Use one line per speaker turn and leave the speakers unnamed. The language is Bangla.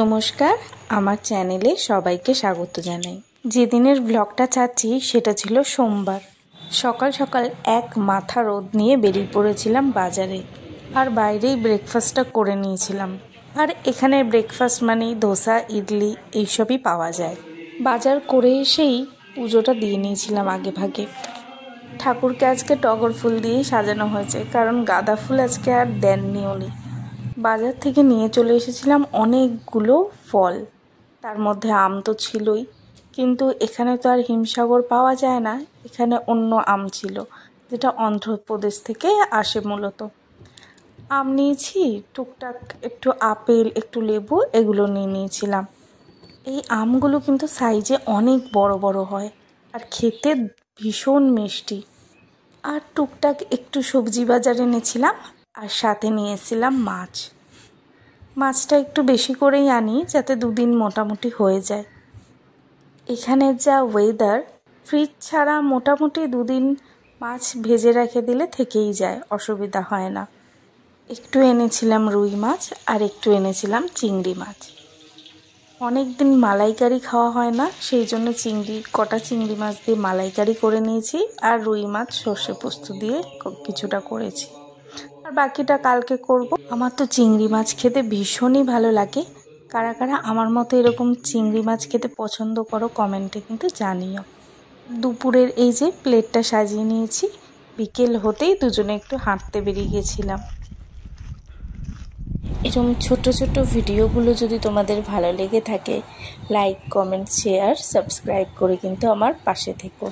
নমস্কার, আমার চ্যানেলে সবাইকে স্বাগত জানাই। যেদিনের ব্লগটা চাচ্ছি সেটা ছিল সোমবার। সকাল সকাল এক মাথা রোদ নিয়ে বেরিয়ে পড়েছিলাম বাজারে, আর বাইরেই ব্রেকফাস্টটা করে নিয়েছিলাম। আর এখানে ব্রেকফাস্ট মানেই ধোসা, ইডলি এইসবই পাওয়া যায়। বাজার করে এসেই পুজোটা দিয়ে নিয়েছিলাম আগে ভাগে। ঠাকুরকে আজকে টগর ফুল দিয়েই সাজানো হয়েছে, কারণ গাঁদা ফুল আজকে আর দেননি উনি। বাজার থেকে নিয়ে চলে এসেছিলাম অনেকগুলো ফল, তার মধ্যে আম তো ছিলই, কিন্তু এখানে তো আর হিমসাগর পাওয়া যায় না। এখানে অন্য আম ছিল, যেটা অন্ধ্রপ্রদেশ থেকে আসে মূলত। আম নিয়েছি, টুকটাক একটু আপেল, একটু লেবু, এগুলো নিয়েছিলাম। এই আমগুলো কিন্তু সাইজে অনেক বড় বড় হয় আর খেতে ভীষণ মিষ্টি। আর টুকটাক একটু সবজি বাজার এনেছিলাম, আর সাথে নিয়েছিলাম মাছটা একটু বেশি করেই আনি, যাতে দুদিন মোটামুটি হয়ে যায়। এখানে যা ওয়েদার, ফ্রিজ ছাড়া মোটামুটি দুদিন মাছ ভেজে রেখে দিলে থেকেই যায়, অসুবিধা হয় না। একটু এনেছিলাম রুই মাছ আর একটু এনেছিলাম চিংড়ি মাছ। অনেক দিন মালাইকারি খাওয়া হয় না, সেই জন্য কটা চিংড়ি মাছ দিয়ে মালাইকারি করে নিয়েছি, আর রুই মাছ সর্ষে পোস্ত দিয়ে কিছুটা করেছি, আর বাকিটা কালকে করব। আমার তো চিংড়ি মাছ খেতে ভীষণই ভালো লাগে। কারা কারা আমার মতো এরকম চিংড়ি মাছ খেতে পছন্দ করো কমেন্টে কিন্তু জানিও। দুপুরের এই যে প্লেটটা সাজিয়ে নিয়েছি, বিকেল হতেই দুজনে একটু হাঁটতে বেরিয়ে গেছিলাম। এরকম ছোট ছোট ভিডিওগুলো যদি তোমাদের ভালো লেগে থাকে, লাইক, কমেন্ট, শেয়ার, সাবস্ক্রাইব করে কিন্তু আমার পাশে থেকো।